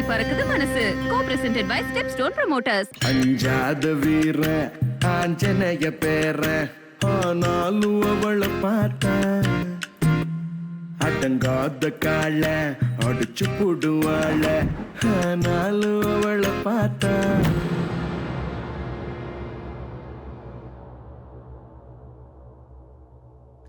ரெக்கட்டி பறக்குது மனசு. Co-presented by Stepstone Promoters. அஞ்சாத வீர ஆஞ்சனைய பேர ஆனாலும் அவளை பார்த்தா அடங்காத கால அடிச்சு போடுவாள ஆனாலும் அவளை பார்த்தா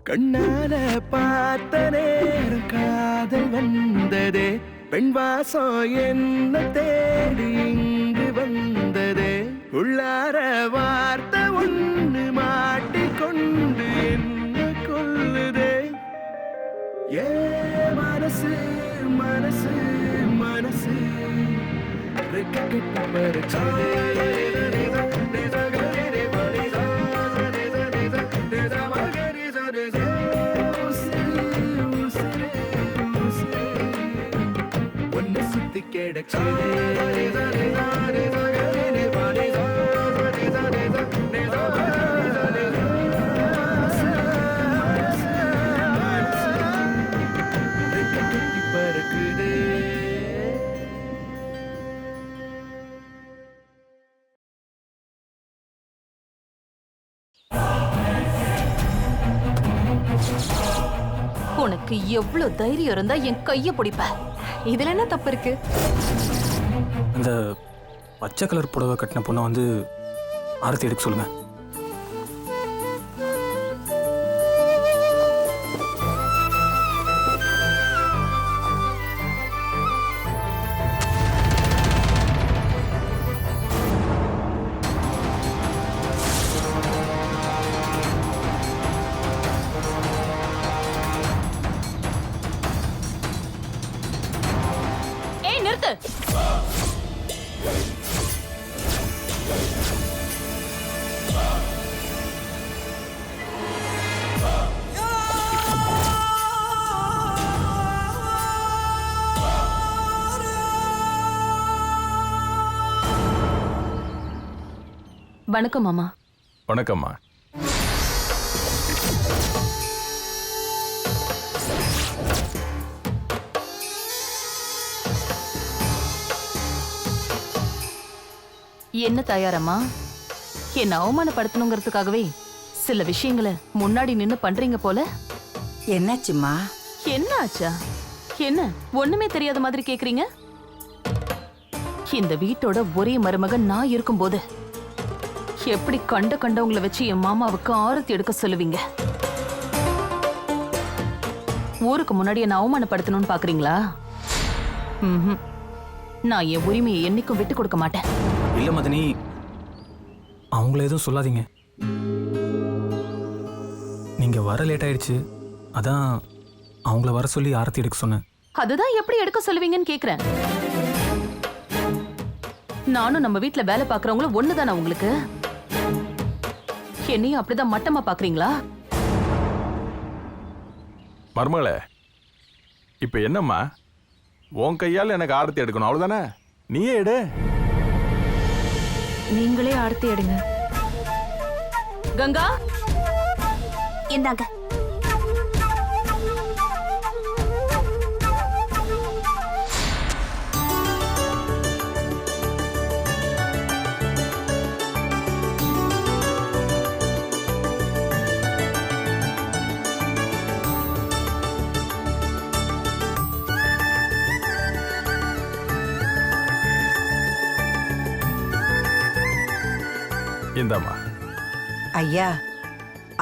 கண்ணால பார்த்த நேரம் காதல் வந்ததே பெண் வாசம் என்ன தேடி இங்கு வந்ததே உள்ளார வார்த்தை ஒன்று மாட்டிக்கொண்டு என்ன கொல்லுதே ஏ மனசு மனசு மனசு ரெக்க கட்டி பறிச்சதே உனக்கு எவ்வளவு தைரியம் இருந்தா என் கைய பிடிப்ப? இதுல என்ன தப்பு இருக்கு? இந்த பச்சை கலர் புடவை கட்டின பொண்ணை வந்து ஆரத்தி எடுக்க சொல்லுங்க. நிறுத்து. வணக்கம் மாமா. வணக்கம்மா. என்ன தயாரம்மா? என்ன அவமானப்படுத்தணுங்கிறதுக்காகவே சில விஷயங்களை முன்னாடி நின்னு பண்றீங்க போல. என்னாச்சுமா? என்ன ஆச்சா? என்ன ஒண்ணுமே தெரியாத மாதிரி கேக்குறீங்க? இந்த வீட்டோட ஒரே மருமகன் நான் இருக்கும்போது எப்படி கண்டவங்களை வச்சு என் மாமாவுக்கு ஆரத்தி எடுக்க சொல்லுவீங்க? ஊருக்கு முன்னாடி என்ன அவமானப்படுத்தணும்னு பாக்குறீங்களா? நான் என் உரிமையை என்னைக்கும் விட்டு கொடுக்க மாட்டேன். இல்ல மதனி, அவங்கள எதுவும் சொல்லாதீங்க. நீங்க வர லேட் ஆயிடுச்சு, அதான் அவங்கள வர சொல்லி ஆரத்தி எடுக்க சொன்னேன். அதுதான் எப்படி எடுக்க சொல்லுவீங்கன்னு கேக்குறேன். நானும் நம்ம வீட்டுல வேலை பாக்குறவங்களும் ஒண்ணுதானே உங்களுக்கு? என்னையும் அப்படிதான் மட்டமா பாக்குறீங்களா? மருமகளே, இப்ப என்னம்மா, உன் கையால் எனக்கு ஆரத்தி எடுக்கணும் அவ்வளவுதானே? நீயே எடு. நீங்களே ஆரத்தி எடுங்க. கங்கா, இந்தாங்க. இந்தாம்மா. ஐயா,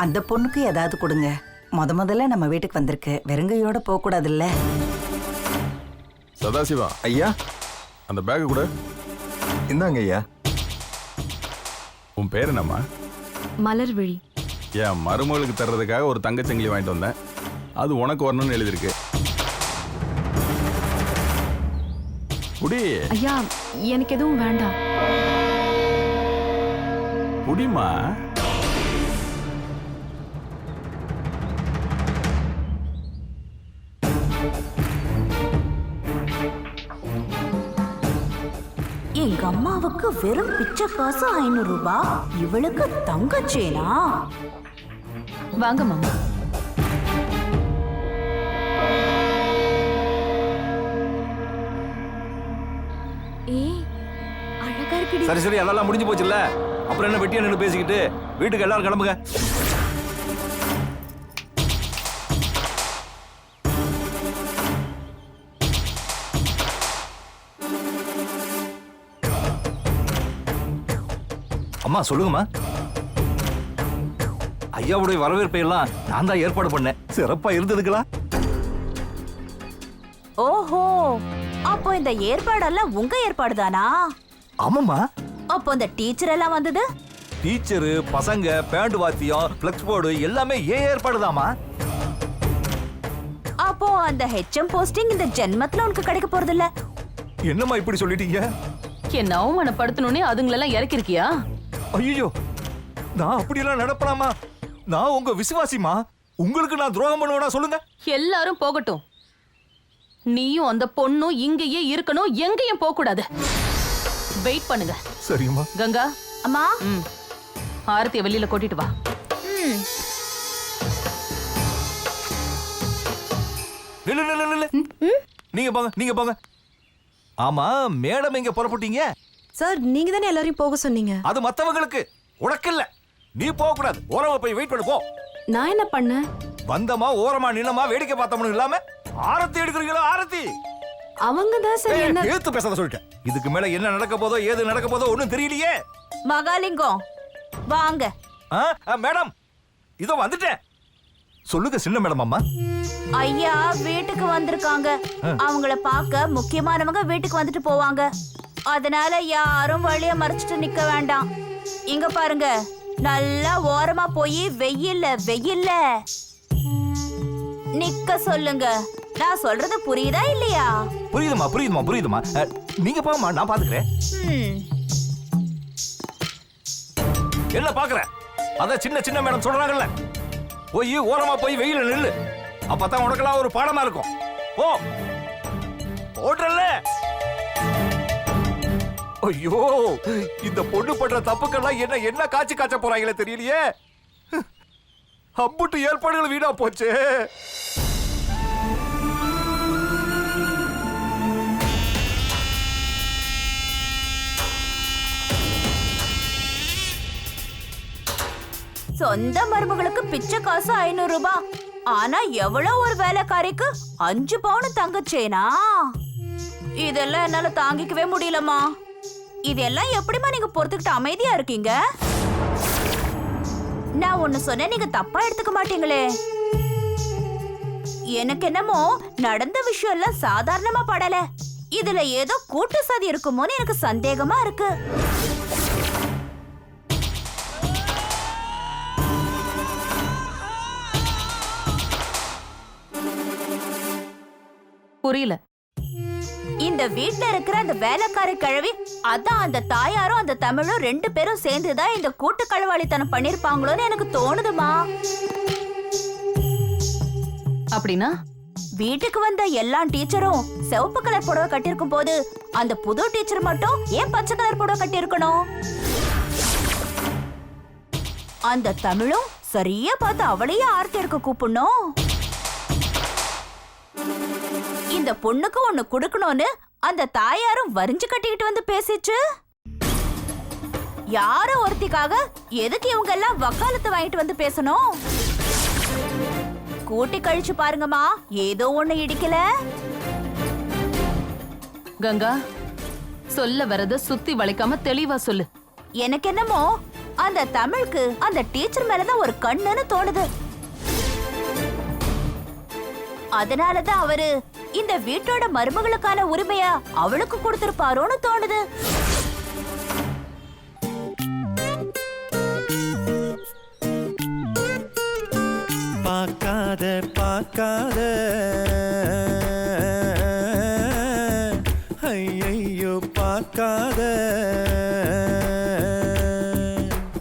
அந்த பொண்ணுக்கு ஏதாவது கொடுங்க. முதல்ல நம்ம வீட்டுக்கு வந்திருக்கு, வெறுங்கையோட போக கூடாதுல்ல. சதாசிவா ஐயா, அந்த பேக் கூட இந்தாங்க ஐயா. உன் பேர் என்னம்மா? மலர்விழி. என் மருமகளுக்கு தர்றதுக்காக ஒரு தங்கச்சங்கிலி வாங்கிட்டு வந்தேன். அது உனக்கு வரணும்னு எழுதிருக்கு. குடி. ஐயா, எனக்கு எதுவும் வேண்டாம். குடிமா. எங்க அம்மாவுக்கு வெறும் பிச்சை காசு 500 ரூபாய், இவளுக்கு தங்கச்சேனா? வாங்க மாமா. இருக்குடி. சரி சரி அதெல்லாம் முடிஞ்சு போச்சுல்ல, அப்புறம் என்ன வெட்டியா நின்று பேசிக்கிட்டு, வீட்டுக்கு எல்லாரும் கிளம்புங்க. அம்மா சொல்லுங்கம்மா. ஐயாவுடைய வரவேற்பை எல்லாம் நான் தான் ஏற்பாடு பண்ணேன். சிறப்பா இருந்ததுங்களா? ஓஹோ, அப்போ இந்த ஏற்பாடெல்லாம் உங்க ஏற்பாடு தானா? ஆமாம்மா. அப்போ இந்த டீச்சர் எல்லாம் வந்தது? டீச்சரு, பசங்க, பேண்ட் வாத்தியம், ஃபிளெக்ஸ் போர்டு எல்லாமே ஏன் ஏற்பாடுதாம்மா. அப்போ அந்த ஹெச்எம் போஸ்டிங் இந்த ஜென்மத்துல உனக்கு கிடைக்க போறது இல்ல. என்னம்மா இப்படி சொல்லிட்டீங்க? என்ன அவமானப்படுத்தணும்னே அதுங்களெல்லாம் இறக்கிருக்கியா? ஐயோ, நான் அப்படியெல்லாம் நடப்பலாமா? நான் உங்க விசுவாசிமா. உங்களுக்கு நான் துரோகம் பண்ணுவேனா சொல்லுங்க? எல்லாரும் போகட்டும், நீயும் அந்த பொண்ணும் இங்கேயே இருக்கணும், எங்கேயும் போக கூடாது. வெயிட் பண்ணுங்க. சரிம்மா. கங்கா, அம்மா, ஆரத்திய வெளியில கூட்டிட்டு வா. நில்லு நில்லு நில்லு. நீங்க போங்க, நீங்க போங்க. ஆமா, மேடம் எங்க புறப்பட்டீங்க? சார், நீங்க தானே எல்லாரையும் போக சொன்னீங்க. அது மத்தவங்களுக்கு, உனக்கு இல்ல. நீ போக கூடாது. ஓரமா போய் வெயிட் பண்ணு போ. நான் என்ன பண்ணேன்? வந்தமா ஓரமா நின்னமா வேடிக்கை பார்த்தோம்னு இல்லாம ஆரத்தி எடுக்கிறீங்களா? ஆரத்தி அவங்க தான் சார் என்ன ஏத்து பேசாத சொல்லிட்டேன். இதுக்கு மேல என்ன நடக்க போதோ ஏது நடக்க போதோ ஒண்ணும் தெரியலையே. மகாலிங்கம் வாங்க. மேடம் இதோ வந்துட்டேன். சொல்லுங்க சின்ன மேடம். அம்மா ஐயா வீட்டுக்கு வந்திருக்காங்க. அவங்கள பார்க்க முக்கியமானவங்க வீட்டுக்கு வந்துட்டு போவாங்க. அதனால யாரும் வழிய மறைச்சிட்டு நிக்க வேண்டாம். இங்க பாருங்க, நல்லா ஓரமா போய் வெயில்ல நிக்க சொல்லுங்க. நான் சொல்றது புரியுதா இல்லையா? புரியுதுமா புரியுதுமா புரியுதுமா. நீங்க போமா, நான் பாத்துக்கிறேன். என்ன பாக்குறேன்? அதான் சின்ன சின்ன மேடம் சொல்றாங்கல்ல, போய் ஓரமா போய் வெயில நில்லு. அப்பதான் உனக்கெல்லாம் ஒரு பாடமா இருக்கும். போ ஓடுறல்ல. ஐயோ, இந்த பொண்ணு பண்ற தப்புக்கெல்லாம் என்ன காய்ச்சி காய்ச்ச போறாங்களே தெரியலையே. அம்புட்டு ஏற்பாடுகள் வீணா போச்சு. சொந்த மருமகளுக்கு பிச்சை காசு 500 ரூபாய். ஆனா எவ்வளவு ஒரு வேலைக்காரிக்கு 5 பவுன் தங்கச்சேனா? இதெல்லாம் என்னால தாங்கிக்கவே முடியலம்மா. இதெல்லாம் எப்படிமா நீங்க பொறுத்துக்கிட்டு அமைதியா இருக்கீங்க? நான் ஒண்ணு சொன்னேன், நீங்க தப்பா எடுத்துக்க மாட்டீங்களே. எனக்கு என்னமோ நடந்த விஷயம் எல்லாம் சாதாரணமா படல. இதுல ஏதோ கூட்டு சதி இருக்குமோன்னு எனக்கு சந்தேகமா இருக்கு. புரியல. இந்த வீட்ல இருக்கிற அந்த வேலைக்கார கிழவி, அதான் அந்த தாயாரும் அந்த தமிழும் 2 பேரும் சேர்ந்துதான் இந்த கூட்டு களவாளித்தனம் பண்ணிருப்பாங்களோன்னு எனக்கு தோணுதுமா. அப்படின்னா வீட்டுக்கு வந்த எல்லா டீச்சரும் சிவப்பு கலர் புடவை கட்டிருக்கும் போது அந்த புது டீச்சர் மட்டும் ஏன் பச்சை கலர் புடவை கட்டிருக்கணும்? அந்த தமிழும் சரியா பார்த்து அவளையே ஆர்த்தி எடுக்க கூப்பிடணும். இந்த பொண்ணுக்கு ஒண்ணு கொடுக்கணும்னு அந்த தாயாரும் வரிஞ்சு கட்டிக்கிட்டு வந்து பேசிச்சு. யாரோ ஒருத்திக்காக எதுக்கு இவங்க எல்லாம் வக்காலத்து வாங்கிட்டு வந்து பேசணும்? கூட்டி கழிச்சு பாருங்கம்மா, ஏதோ ஒண்ணு இடிக்கல. கங்கா, சொல்ல வரத சுத்தி வளைக்காம தெளிவா சொல்லு. எனக்கு என்னமோ அந்த தமிழுக்கு அந்த டீச்சர் மேலதான் ஒரு கண்ணுன்னு தோணுது. அதனாலதான் அவரு இந்த வீட்டோட மருமகளுக்கான உரிமைய அவளுக்கு கொடுத்திருப்பாரோன்னு தோணுது. பார்க்காத பார்க்காத ஐயையோ பார்க்காத,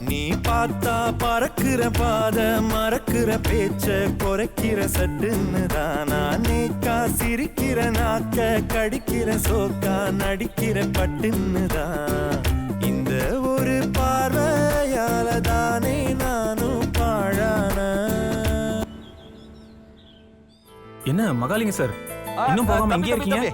நீ பார்த்தா பறக்கிற பாத மறக்கிற பேச்ச குறைக்கிற சட்டுன்னு தானா நேக்கா சிரிக்கிற நாக்க கடிக்கிற சோக்கா நடிக்கிற பட்டுன்னு தான். இந்த ஒரு பார்வையால தானே நானும் பாழான. என்ன மகாலிங்க சார், இன்னும் போகாம எங்கே இருக்கீங்க?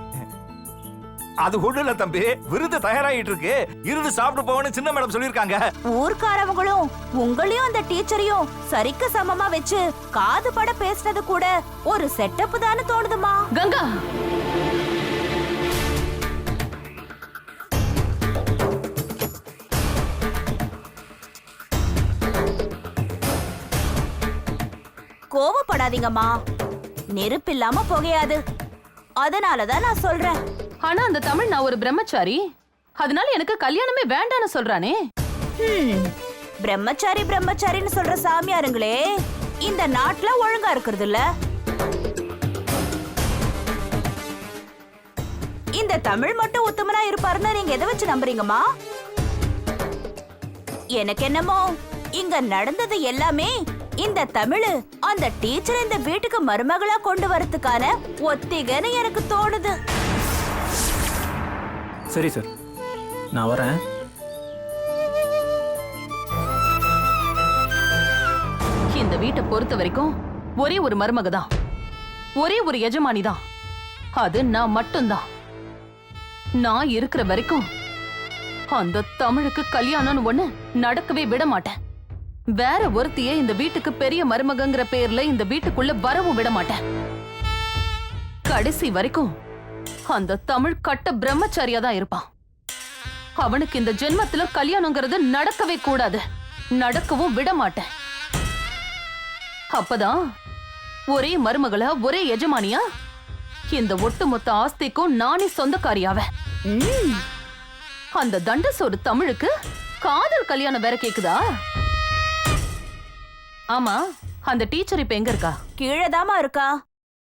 அது ஒண்ணு இல்ல தம்பி, விருது தயாராகிட்டு இருக்கு, இருந்து சாப்பிட்டு போவன்னு சின்ன மேடம் சொல்லிருக்காங்க. ஊர்க்காரவங்களும் உங்களையும் அந்த டீச்சரையும் சரிக்கு சமமா வச்சு காது பட பேசுனது கூட ஒரு செட்டப் தானே தோணுதுமா. கங்கா, கோவப்படாதீங்கம்மா, நெருப்பு இல்லாம புகையாது. அதனாலதான் நான் சொல்றேன். ஆனா அந்த தமிழ் நான் ஒரு பிரம்மச்சாரி, அதனால எனக்கு கல்யாணமே வேண்டான்னு சொல்றானே. பிரம்மச்சாரி பிரம்மச்சாரின்னு சொல்ற சாமியாருங்களே இந்த நாட்டுல ஒழுங்கா இருக்கிறது இல்ல. இந்த தமிழ் மட்டும் உத்தமனா இருப்பாருன்னு நீங்க எதை வச்சு நம்புறீங்கம்மா? எனக்கு என்னமோ இங்க நடந்தது எல்லாமே இந்த தமிழ் அந்த டீச்சர் இந்த வீட்டுக்கு மருமகளா கொண்டு வரதுக்கான ஒத்திகைன்னு எனக்கு தோணுது. சரி சார், நான் வரேன். இந்த வீட்டை பொறுத்த வரைக்கும் ஒரே ஒரு மருமக தான், ஒரே ஒரு எஜமானி தான், அது நான் மட்டும்தான். நான் இருக்கிற வரைக்கும் அந்த தமிழுக்கு கல்யாணம்னு ஒண்ணு நடக்கவே விட மாட்டேன். வேற ஒருத்திய இந்த வீட்டுக்கு பெரிய மருமகங்கிற பேர்ல இந்த வீட்டுக்குள்ள வரவும் விட மாட்டேன். கடைசி வரைக்கும் அந்த தமிழ் கட்ட பிரம்மச்சாரியா தான் இருப்பான். அவனுக்கு இந்த ஜென்மத்துல கல்யாணங்கிறது நடக்கவே கூடாது, நடக்கவும் விட மாட்டேன். அப்பதான் ஒரே மருமகளா ஒரே எஜமானியா இந்த ஒட்டுமொத்த ஆஸ்திக்கும் நானே சொந்தக்காரியாவ. அந்த தண்டசோறு தமிழுக்கு காதல் கல்யாணம் வேற கேக்குதா? ஆமா, அந்த டீச்சர் இப்ப எங்க இருக்கா? கீழதாமா இருக்கா.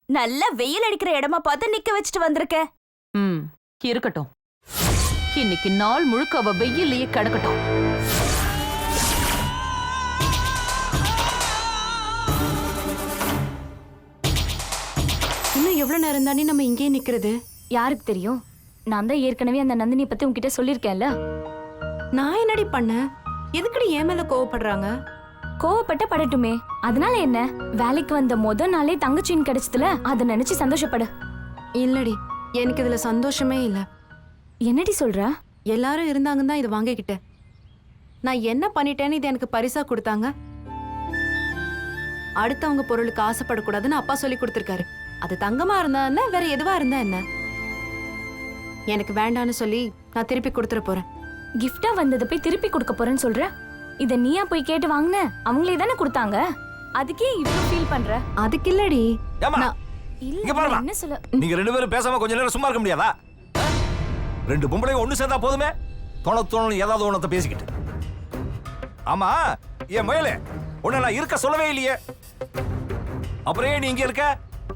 நல்ல வெயில் அடிக்கிற இடமா பார்த்து நிக்க வச்சுட்டு வந்திருக்கேன். இருக்கட்டும், இன்னைக்கு நாள் முழுக்க அவ வெயிலேயே கிடக்கட்டும். இன்னும் எவ்வளவு நேரம் தானே நம்ம இங்கேயே நிக்கிறது? யாருக்கு தெரியும்? நான் தான் ஏற்கனவே அந்த நந்தினி பத்தி உன்கிட்ட சொல்லிருக்கேன்ல. நான் என்னடி பண்ணேன்? எதுக்கடி என் மேல கோவப்படுறாங்க? கோவப்பட்ட படட்டுமே, அதனால என்ன? வேலைக்கு வந்த முதல் நாளே தங்கச்சின்னு கிடைச்சதுல அதை நினைச்சு சந்தோஷப்படு. இல்லடி, எனக்கு இதுல சந்தோஷமே இல்ல. என்னடி சொல்ற? எல்லாரும் இருந்தாங்கன்னு தான் இதை வாங்கிக்கிட்டேன். நான் என்ன பண்ணிட்டேன்னு இது எனக்கு பரிசா கொடுத்தாங்க. அடுத்தவங்க பொருளுக்கு ஆசைப்படக்கூடாதுன்னு அப்பா சொல்லி கொடுத்துருக்காரு. அது தங்கமா இருந்தா என்ன, வேற எதுவா இருந்தா என்ன? எனக்கு வேண்டான்னு சொல்லி நான் திருப்பி கொடுத்துட போறேன். கிஃப்டா வந்ததை போய் திருப்பி கொடுக்க போறேன்னு சொல்ற? இத நீயா போய் கேட்டு வாங்குன? அவங்களே தானே கொடுத்தாங்க. அதுக்கே இவ்ளோ ஃபீல் பண்ற? அதுக்கு இல்லடி. இல்ல, என்ன சொல்ல? நீங்க ரெண்டு பேரும் பேசாம கொஞ்ச நேரம் சும்மா இருக்க முடியாதா? ரெண்டு பொம்பளைங்க ஒண்ணு சேர்ந்தா போதுமே, தோணு ஏதாவது ஒண்ணத்தை பேசிக்கிட்டு. ஆமா, என் மயிலே உன்னை நான் இருக்க சொல்லவே இல்லையே, அப்புறம் ஏன் நீ இங்க இருக்க?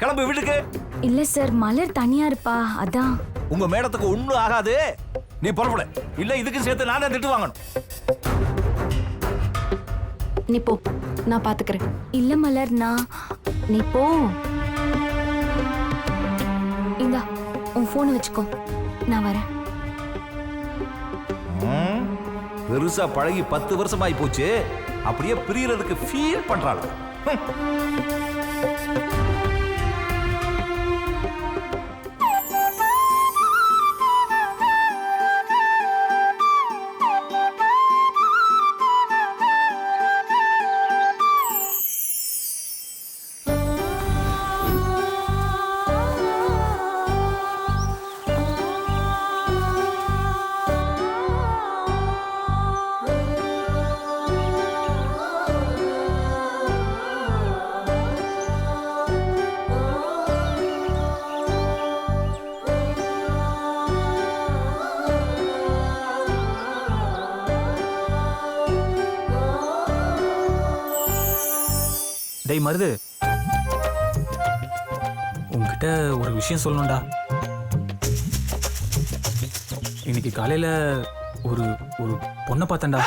கிளம்பு வீட்டுக்கு. இல்ல சார், மலர் தனியா இருப்பா, அதான். உங்க மேடத்துக்கு ஒண்ணும் ஆகாது, நீ புறப்படு. இல்ல இதுக்கு சேர்த்து நான் தான் திட்டு வாங்கணும். நீ போ, நான் பாத்துக்கிறேன். இல்ல மலர், நான். நீ போ. இந்தா உன் போன் வச்சுக்கோ, நான் வரேன். பெருசா பழகி 10 வருஷம் ஆகி போச்சு, அப்படியே பிரியறதுக்கு ஃபீல் பண்றாள். டேய் மருது, உன்கிட்ட ஒரு விஷயம் சொல்லணும்டா. இன்னைக்கு காலையில ஒரு ஒரு பொண்ணை பார்த்தேன்டா.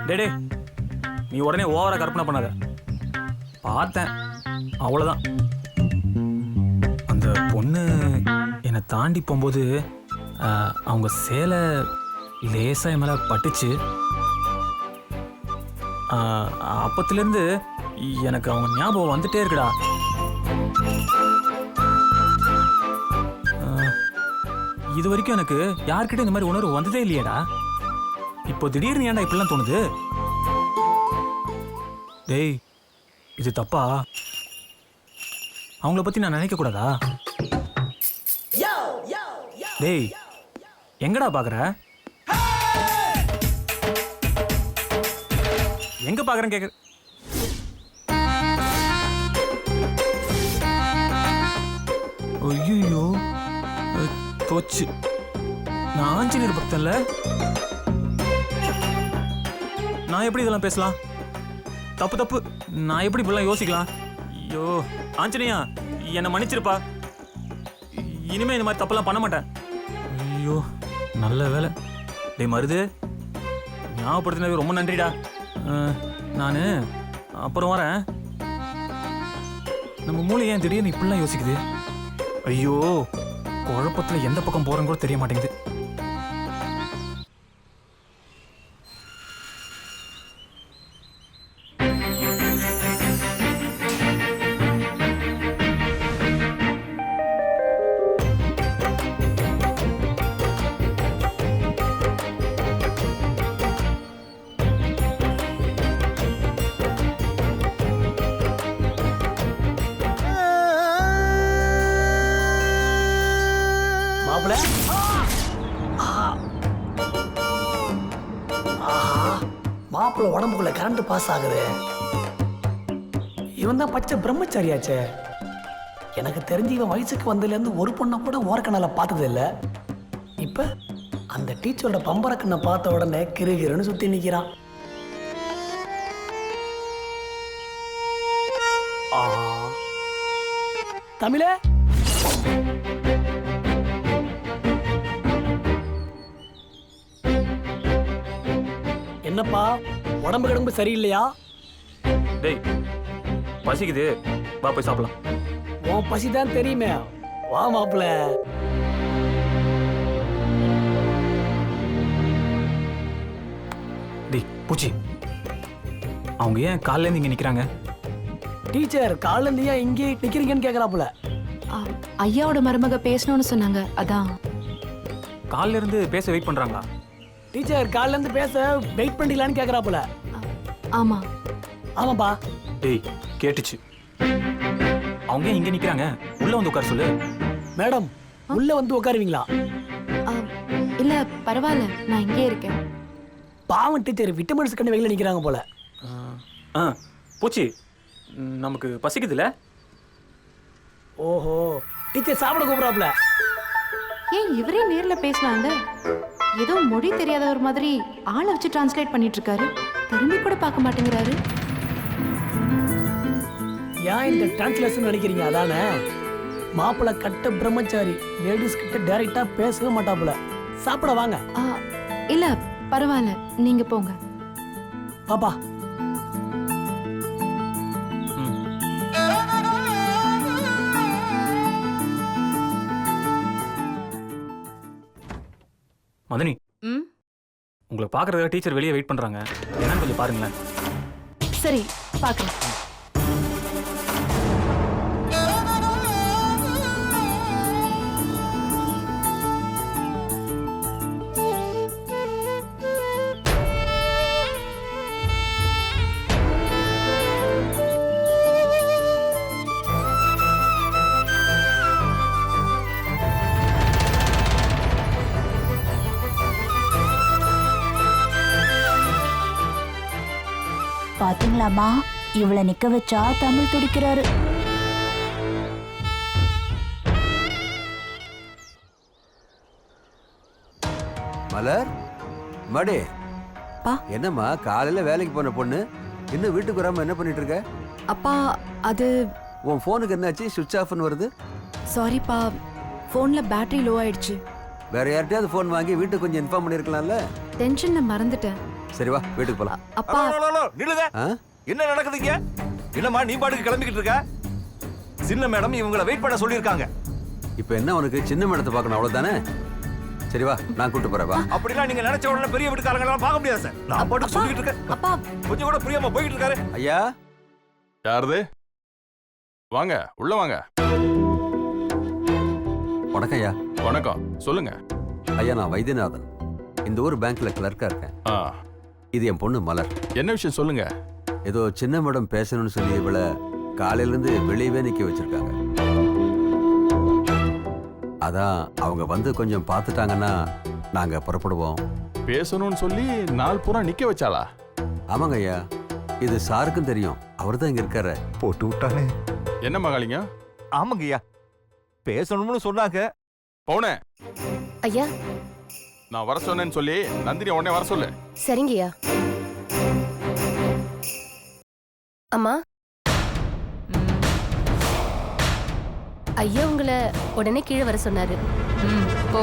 டே, நீ உடனே ஓவரா கற்பனை பண்ணாத. பார்த்தேன், அவ்வளோதான். அந்த பொண்ணு என்னை தாண்டி போகும்போது அவங்க சேலை லேசா என் மேலே பட்டுச்சு. அப்பத்திலேருந்து எனக்கு அவங்க ஞாபகம் வந்துட்டே இருக்குடா. இது வரைக்கும் எனக்கு யார்கிட்ட இந்த மாதிரி உணர்வு வந்ததே இல்லையேடா. இப்போ திடீர்னு ஏன்டா இப்படிலாம் தோணுது? டேய், இது தப்பா? அவங்கள பத்தி நான் நினைக்க கூடாதா? டேய், எங்கடா பாக்குற? எங்க பாக்குறேன்னு கேக்குற? ஐயோ, போச்சு. நான் ஆஞ்சநேயர் பக்தன்ல. நான் எப்படி இதெல்லாம் பேசலாம்? தப்பு தப்பு. நான் எப்படி இப்படிலாம் யோசிக்கலாம்? ஐயோ ஆஞ்சநேயா, என்னை மன்னிச்சிருப்பா. இனிமே இந்த மாதிரி தப்பெல்லாம் பண்ண மாட்டேன். ஐயோ நல்ல வேலை. டேய் மருது, ஞாபகப்படுத்தினது ரொம்ப நன்றிடா. நான் அப்புறம் வரேன். நம்ம மூளை ஏன் திடீர்னு இப்படிலாம் யோசிக்குது? ஐயோ, குழப்பத்தில் எந்த பக்கம் போறேன்னு கூட தெரிய மாட்டேங்குது. மாப்பிள்ள உடம்புக்குள்ள கரண்ட் பாஸ் ஆகுது. இவன் தான் பச்சை பிரம்மச்சாரியாச்சே. எனக்கு தெரிஞ்சு இவன் வயசுக்கு வந்ததுலேருந்து ஒரு பொண்ணை கூட ஓரக்கணால பார்த்தது இல்லை. இப்போ அந்த டீச்சரோட பம்பரக்கண்ணை பார்த்த உடனே கிருகிருன்னு சுற்றி நிற்கிறான். தமிழே, என்னப்பா உடம்பு கிடம்பு சரியில்லையா? டேய் பசிக்குது, வா போய் சாப்பிடலாம். உன் பசி தான் தெரியுமே, வா மாப்பிள்ள. டேய் பூச்சி, அவங்க ஏன் காலையில இருந்து இங்க நிக்கிறாங்க? டீச்சர் காலையில இருந்து ஏன் இங்கே நிக்கிறீங்கன்னு கேக்குறாப்புல. ஐயாவோட மருமக பேசணும்னு சொன்னாங்க, அதான். காலையில இருந்து பேச வெயிட் பண்றாங்களா? டீச்சர் காலையில இருந்து பேச வெயிட் பண்ணிக்கலான்னு கேக்குறாப்புல. ஆமா ஆமாப்பா. டேய் கேட்டுச்சு. அவங்க ஏன் இங்க நிக்கிறாங்க? உள்ள வந்து உட்கார சொல்லு. மேடம் உள்ள வந்து உட்காருவீங்களா? இல்ல பரவாயில்ல, நான் இங்கே இருக்கேன். பாவம் டீச்சர் விட்டமின்ஸ் கண்ணு வெயில நிக்கிறாங்க போல. பூச்சி, நமக்கு பசிக்குதுல? ஓஹோ, டீச்சர் சாப்பிட கூப்பிடுறாப்புல. ஏன் இவரே நேர்ல பேசலாம்ல? ஏதோ மொழி தெரியாதவர் மாதிரி ஆளை வச்சு டிரான்ஸ்லேட் பண்ணிட்டு இருக்காரு. திரும்பி கூட பார்க்க மாட்டேங்கிறாரு. ஏன் இந்த டிரான்ஸ்லேஷன் நினைக்கிறீங்க? அதானே, மாப்பிள்ள கட்ட பிரம்மச்சாரி, லேடிஸ் கிட்ட டைரக்டா பேசவே மாட்டாப்புல. சாப்பிட வாங்க. இல்ல பரவாயில்ல, நீங்க போங்க. பாப்பா மதனி, உங்களை பாக்குறதுக்கு டீச்சர் வெளியே வெயிட் பண்றாங்க. என்னன்னு கொஞ்சம் பாருங்களேன். சரி பாக்குறேன். பாத்தீங்களாமா, இவளை நிக்க வச்சா தமிழ் துடிக்கிறாரு. மலர் மடி, என்னம்மா காலையில வேலைக்கு போன பொண்ணு இன்னும் வீட்டுக்கு வராம என்ன பண்ணிட்டு இருக்க? அப்பா அது உன் போனுக்கு என்னாச்சு? சுவிட்ச் ஆஃப்னு வருது. சாரிப்பா, போன்ல பேட்டரி லோ ஆயிடுச்சு. வேற யார்கிட்டயாவது போன் வாங்கி வீட்டுக்கு கொஞ்சம் இன்ஃபார்ம் பண்ணிருக்கலாம்ல. டென்ஷன்ல மறந்துட்டேன். சரி வா வீட்டுக்கு போலாம். அப்பா நில்லுங்க. என்ன நடக்குதுங்க? என்னம்மா நீ பாட்டுக்கு கிளம்பிக்கிட்டு இருக்க? சின்ன மேடம் இவங்களை வெயிட் பண்ண சொல்லியிருக்காங்க. இப்போ என்ன உனக்கு சின்ன மேடத்தை பார்க்கணும் அவ்வளவுதானே? சரி வா, நான் கூட்டு போறேன். வா. அப்படிலாம் நீங்க நினைச்ச உடனே பெரிய வீட்டுக்காரங்க எல்லாம் பார்க்க முடியாது சார். நான் பாட்டுக்கு சொல்லிட்டு இருக்கேன். அப்பா கொஞ்சம் கூட புரியாம போயிட்டு இருக்காரு. ஐயா யாருது? வாங்க உள்ள வாங்க. வணக்கம் ஐயா. வணக்கம், சொல்லுங்க. ஐயா நான் வைத்தியநாதன், இந்த ஊர் பேங்க்ல கிளர்க்கா இருக்கேன். ஆ, இது என் பொண்ணு மலர். என்ன விஷயம் சொல்லுங்க. ஏதோ சின்ன மேடம் பேசணும்னு சொல்லி இவளை காலையில இருந்து வெளியவே நிக்க வச்சிருக்காங்க. அதான் அவங்க வந்து கொஞ்சம் பார்த்துட்டாங்கன்னா நாங்க புறப்படுவோம். பேசணும்னு சொல்லி நாள் பூரா நிக்க வச்சாளா? ஆமாங்க ஐயா, இது சாருக்கும் தெரியும். அவர் தான் இங்க இருக்காரு. போட்டு விட்டானே. என்ன மகாலிங்கம்? ஆமாங்கய்யா, பேசணும்னு சொன்னாங்க. பவுனே, ஐயா நான் வர சொன்னேன்னு சொல்லி நந்தினி உடனே வர சொல்லு. சரிங்கய்யா. அம்மா, ஐயா உங்களை உடனே கீழே வர சொன்னாரு. போ.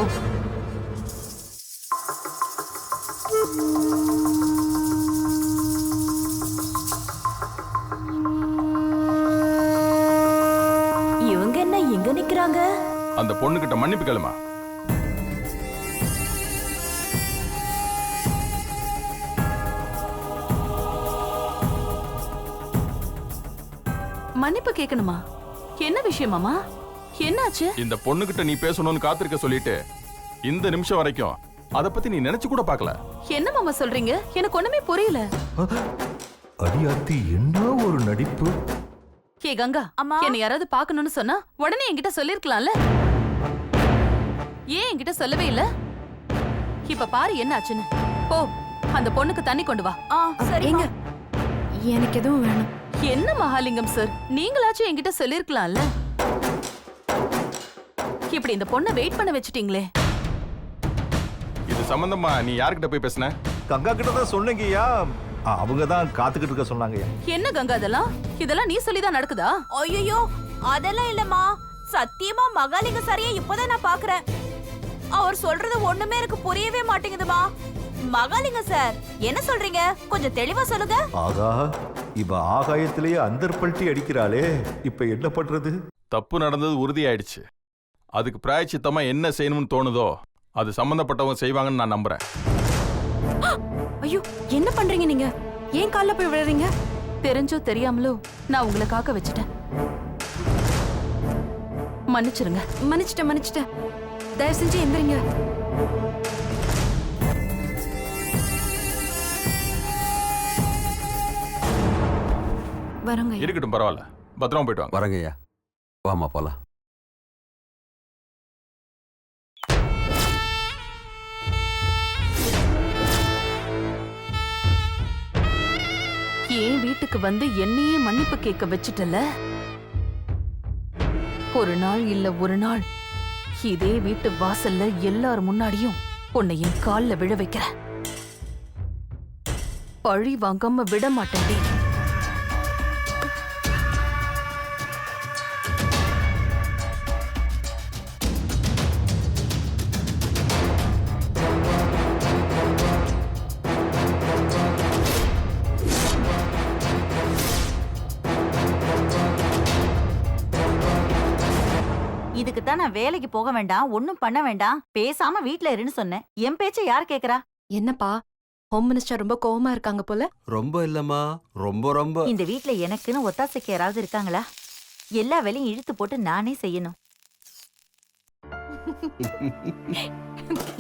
இவங்க என்ன எங்க நிக்கிறாங்க? அந்த பொண்ணுகிட்ட மன்னிப்பு கேளுமா. மன்னிப்பு கேட்கணுமா? என்ன விஷயமாமா? என்னாச்சு? இந்த பொண்ணுகிட்ட நீ பேசணும்னு காத்திருக்க சொல்லிட்டு இந்த நிமிஷம் வரைக்கும் அத பத்தி நீ நினைச்சு கூட பார்க்கல. என்ன மாமா சொல்றீங்க? எனக்கு ஒண்ணுமே புரியல. அடியாத்தி, என்ன ஒரு நடிப்பு. ஏ கங்கா, அம்மா. என்ன யாராவது பார்க்கணும்னு சொன்னா உடனே என்கிட்ட சொல்லிருக்கலாம்ல. ஏன் என்கிட்ட சொல்லவே இல்ல? இப்ப பாரு என்ன ஆச்சுன்னு. போ, அந்த பொண்ணுக்கு தண்ணி கொண்டு வா. சரிங்க. எனக்கு எதுவும் வேணும். என்ன மகாலிங்கம் சார், நீங்களாச்சும் என்கிட்ட சொல்லிருக்கலாம்ல. இப்படி இந்த பொண்ணை வெயிட் பண்ண வச்சிட்டீங்களே. இது சம்பந்தமா நீ யார்கிட்ட போய் பேசுன? கங்கா கிட்ட தான் சொன்னீங்கய்யா. அவங்க தான் காத்துக்கிட்டு இருக்க சொன்னாங்கய்யா. என்ன கங்கா இதெல்லாம் நீ சொல்லிதான் நடக்குதா? ஐயோ, அதெல்லாம் இல்லம்மா. சத்தியமா மகாலிங்க சாரியை இப்பதான் நான் பாக்குறேன். அவர் சொல்றது ஒண்ணுமே எனக்கு புரியவே மாட்டேங்குதுமா. மகாலிங்க சார், என்ன சொல்றீங்க? கொஞ்சம் தெளிவா சொல்லுங்க. ஆகா, இவ ஆகாயத்திலேயே அந்தர்பல்ட்டி அடிக்கிறாளே, இப்ப என்ன பண்றது? தப்பு நடந்தது உறுதியாயிடுச்சு. அதுக்கு பிராயச்சித்தமா என்ன செய்யணும்னு தோணுதோ அது சம்பந்தப்பட்டவங்க செய்வாங்கன்னு நான் நம்புறேன். ஐயோ, என்ன பண்றீங்க நீங்க? ஏன் கால்ல போய் விழுறீங்க? தெரிஞ்சோ தெரியாமலோ நான் உங்களை காக்க வச்சுட்டேன். மன்னிச்சிருங்க. மன்னிச்சிட்டேன். தயவு செஞ்சு எந்திரிங்க. வரங்க. இருக்கட்டும், பரவாயில்ல. பத்திரமா போயிட்டு வாங்க. வரங்க ஐயா, வாமா போலாம். ஏன் வீட்டுக்கு வந்து என்னையே மன்னிப்பு கேட்க வச்சுட்டல. ஒரு நாள் இல்ல ஒரு நாள் இதே வீட்டு வாசல்ல எல்லார் முன்னாடியும் உன்னை என் கால்ல விழ வைக்கிற. பழி வாங்காம விட மாட்டேன்டி. இதுக்கு தான் நான் வேலைக்கு போக வேண்டாம், ஒண்ணும் பண்ண வேண்டாம், பேசாம வீட்ல இருன்னு சொன்னேன். என் பேச்ச யார் கேக்குறா? என்னப்பா, ஹோம் மினிஸ்டர் ரொம்ப கோவமா இருக்காங்க போல. ரொம்ப இல்லம்மா, ரொம்ப இந்த வீட்ல எனக்குன்னு ஒத்தாசைக்கு யாராவது இருக்காங்களா? எல்லா வேலையும் இழுத்து போட்டு நானே செய்யணும்.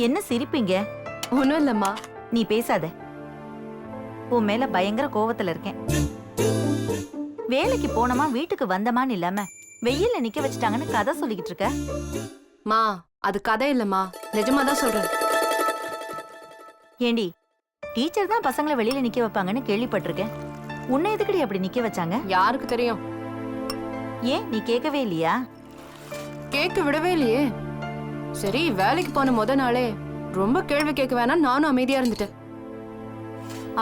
என்ன சிரிப்பீங்க? ஒண்ணும் இல்லம்மா. நீ பேசாத. உன் மேல பயங்கர கோவத்துல இருக்கேன். வேலைக்கு போனமா வீட்டுக்கு வந்தமான்னு இல்லாம வெயில்ல நிக்க வச்சுட்டாங்கன்னு கதை சொல்லிக்கிட்டு இருக்க. மா, அது கதை இல்லம்மா, நிஜமாதான் சொல்றேன். ஏண்டி, டீச்சர் தான் பசங்களை வெளியில நிக்க வைப்பாங்கன்னு கேள்விப்பட்டிருக்கேன். உன்னை எதுக்கடி அப்படி நிக்க வச்சாங்க? யாருக்கு தெரியும்? ஏன் நீ கேட்கவே இல்லையா? கேட்க விடவே இல்லையே. சரி, வேலைக்கு போன முத நாளே ரொம்ப கேள்வி கேட்க வேணாம், நானும் அமைதியா இருந்துட்டேன்.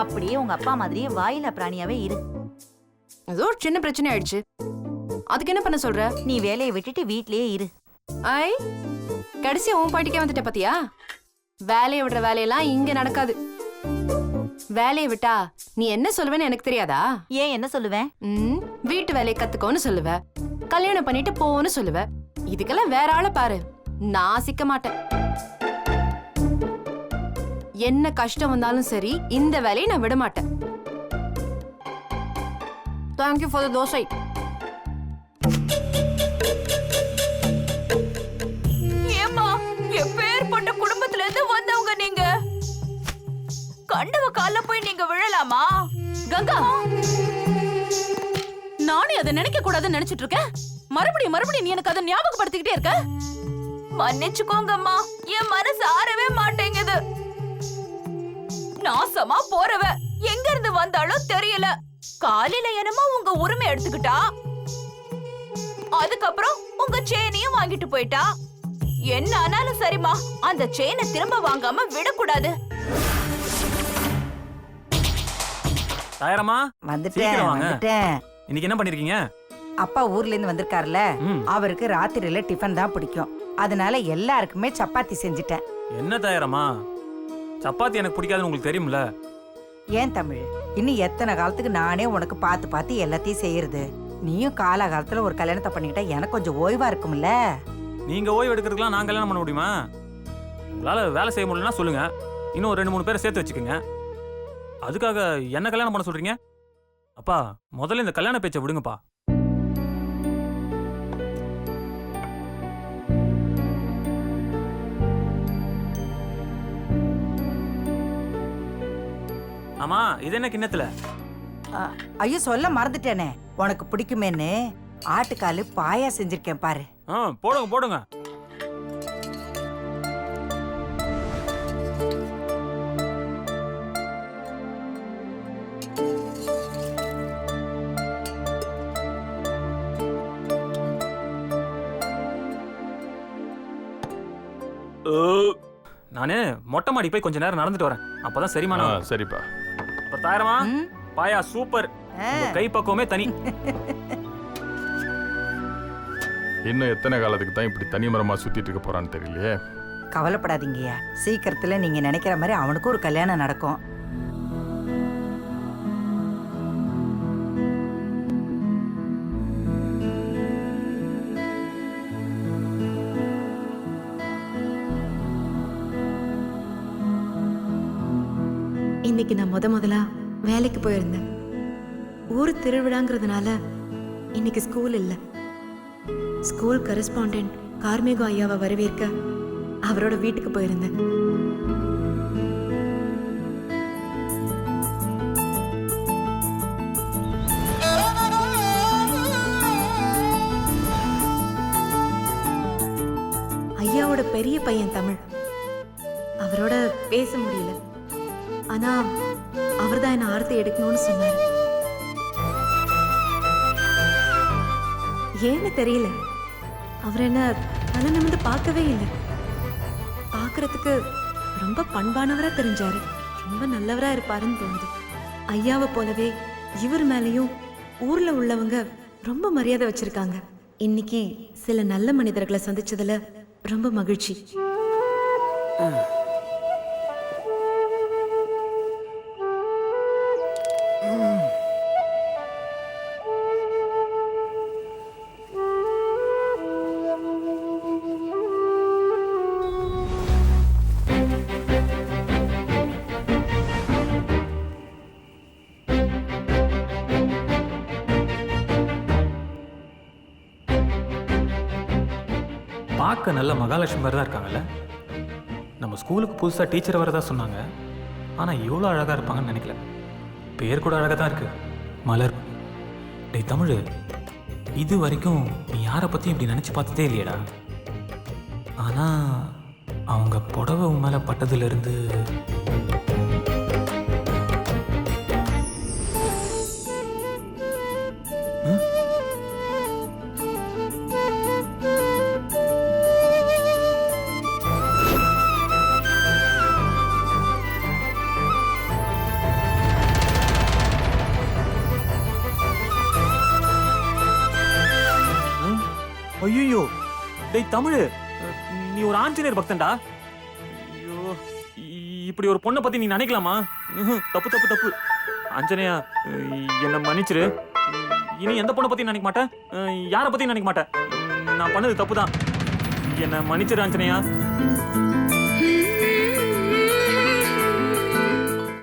அப்படியே உங்க அப்பா மாதிரியே வாயில பிராணியாவே இரு. ஏதோ ஒரு சின்ன பிரச்சனை ஆயிடுச்சு, அதுக்கு என்ன பண்ண சொல்ற? நீ வேலையை விட்டுட்டு வீட்லயே இரு. ஐ, கடைசியா உன் பாட்டிக்கே வந்துட்ட பாத்தியா? வேலையை விடுற வேலையெல்லாம் இங்க நடக்காது. வேலையை விட்டா நீ என்ன சொல்லுவேன்னு எனக்கு தெரியாதா? ஏன் என்ன சொல்லுவேன்? வீட்டு வேலையை கத்துக்கோன்னு சொல்லுவ, கல்யாணம் பண்ணிட்டு போன்னு சொல்லுவ. இதுக்கெல்லாம் வேற ஆளை பாரு, நான் சிக்க மாட்டேன். என்ன கஷ்டம் வந்தாலும் சரி, இந்த வேலையை நான் விட மாட்டேன். Thank you for the dosa. ஏம்மா, எப்பேற்பட்ட குடும்பத்துல கங்கா, நானே அதை நினைக்க கூடாதுன்னு நினைச்சிட்டு இருக்கேன். மறுபடியும் நீ எனக்கு அதை ஞாபகப்படுத்திக்கிட்டே இருக்க. மன்னிச்சுக்கோங்கம்மா, என் மனசு ஆறவே மாட்டேங்குது. நாசமா போறவ எங்க இருந்து வந்தாலும் தெரியல. காலையில என்னமோ உங்க உரிமை எடுத்துக்கிட்டா, அதுக்கப்புறம் உங்க செயினையும் வாங்கிட்டு போயிட்டா. என்ன ஆனாலும் சரிம்மா, அந்த செயினை திரும்ப வாங்காம விடக்கூடாது. தாயரமா வந்துட்டேன். இன்னைக்கு என்ன பண்ணிருக்கீங்க? அப்பா ஊர்ல இருந்து வந்திருக்காருல, அவருக்கு ராத்திரியில டிஃபன் தான் பிடிக்கும். அதனால எல்லாருக்குமே சப்பாத்தி செஞ்சுட்டேன். என்ன தாயரமா, சப்பாத்தி எனக்கு பிடிக்காதுன்னு உங்களுக்கு தெரியும்ல. ஏன் தமிழ், இன்னும் எத்தனை காலத்துக்கு நானே உனக்கு பார்த்து எல்லாத்தையும் செய்யறது? நீயும் காலகாலத்துல ஒரு கல்யாணத்தை பண்ணிக்கிட்டா எனக்கு கொஞ்சம் ஓய்வா இருக்கும்ல. நீங்க ஓய்வு எடுக்கிறதுக்குலாம் நான் கல்யாணம் பண்ண முடியுமா? உங்களால வேலை செய்ய முடியலன்னா சொல்லுங்க, இன்னும் 2-3 பேரை சேர்த்து வச்சுக்கோங்க. அதுக்காக என்ன கல்யாணம் பண்ண சொல்றீங்க? அப்பா, முதல்ல இந்த கல்யாண பேச்சை விடுங்கப்பா. ஆமா, இது என்ன கிண்ணத்துல? ஐயோ, சொல்ல மறந்துட்டேனே, உனக்கு பிடிக்குமேன்னு ஆட்டுக்காலு பாயா செஞ்சிருக்கேன் பாரு. போடுங்க போடுங்க. நானு மொட்டை மாடி போய் கொஞ்ச நேரம் நடந்துட்டு வரேன், அப்பதான் சரிமான. சரிப்பா. அப்ப தாயரமா, பாயா சூப்பர், கை பக்குவமே தனி. இன்னும் எத்தனை காலத்துக்கு தான் இப்படி தனி மரமா சுத்திட்டு இருக்க போறான்னு தெரியலையே. கவலைப்படாதீங்கய்யா, சீக்கிரத்துல நீங்க நினைக்கிற மாதிரி அவனுக்கு ஒரு கல்யாணம் நடக்கும். இன்னைக்கு நான் முதலா வேலைக்கு போயிருந்தேன். ஊர் திருவிழாங்கிறதுனால இன்னைக்கு ஸ்கூல் இல்லை. ஸ்கூல் கரஸ்பாண்டன்ட் கார்மேகோ ஐயாவை வரவேற்க அவரோட வீட்டுக்கு போயிருந்தேன். ஐயாவோட பெரிய பையன் தமிழ், அவரோட பேச முடியல. ஆனா அவர்தான் என்ன ஆர்த்தி எடுக்கணும்னு சொன்னார். ஏன்னு தெரியல, அவர் என்ன தலை நிமிர்ந்து பார்க்கவே இல்லை. பார்க்கறதுக்கு ரொம்ப பண்பானவரா தெரிஞ்சாரு. ரொம்ப நல்லவரா இருப்பாருன்னு தோணுது. ஐயாவை போலவே இவர் மேலேயும் ஊர்ல உள்ளவங்க ரொம்ப மரியாதை வச்சிருக்காங்க. இன்னைக்கு சில நல்ல மனிதர்களை சந்திச்சதுல ரொம்ப மகிழ்ச்சி. பார்க்க நல்ல மகாலட்சுமி மாதிரி தான் இருக்காங்கல்ல. நம்ம ஸ்கூலுக்கு புதுசாக டீச்சர் வரதா சொன்னாங்க, ஆனால் இவ்வளோ அழகாக இருப்பாங்கன்னு நினைக்கல. பேர் கூட அழகாக தான் இருக்கு, மலர். டேய் தமிழ், இது வரைக்கும் நீ யாரை பற்றியும் இப்படி நினச்சி பார்த்ததே இல்லையடா. ஆனால் அவங்க புடவை மேலே பட்டதுலேருந்து ஐயோ. டேய் தமிழ், நீ ஒரு ஆஞ்சநேயர் பக்தன்டா. ஐயோ, இப்படி ஒரு பொண்ணை பத்தி நீ நினைக்கலாமா? தப்பு தப்பு தப்பு. ஆஞ்சநேயா, என்ன மன்னிச்சிரு. இனி எந்த பொண்ணை பத்தி நினைக்க மாட்டேன், யாரை பத்தி நினைக்க மாட்டேன். நான் பண்ணது தப்பு தான், என்ன மன்னிச்சிரு ஆஞ்சநேயா.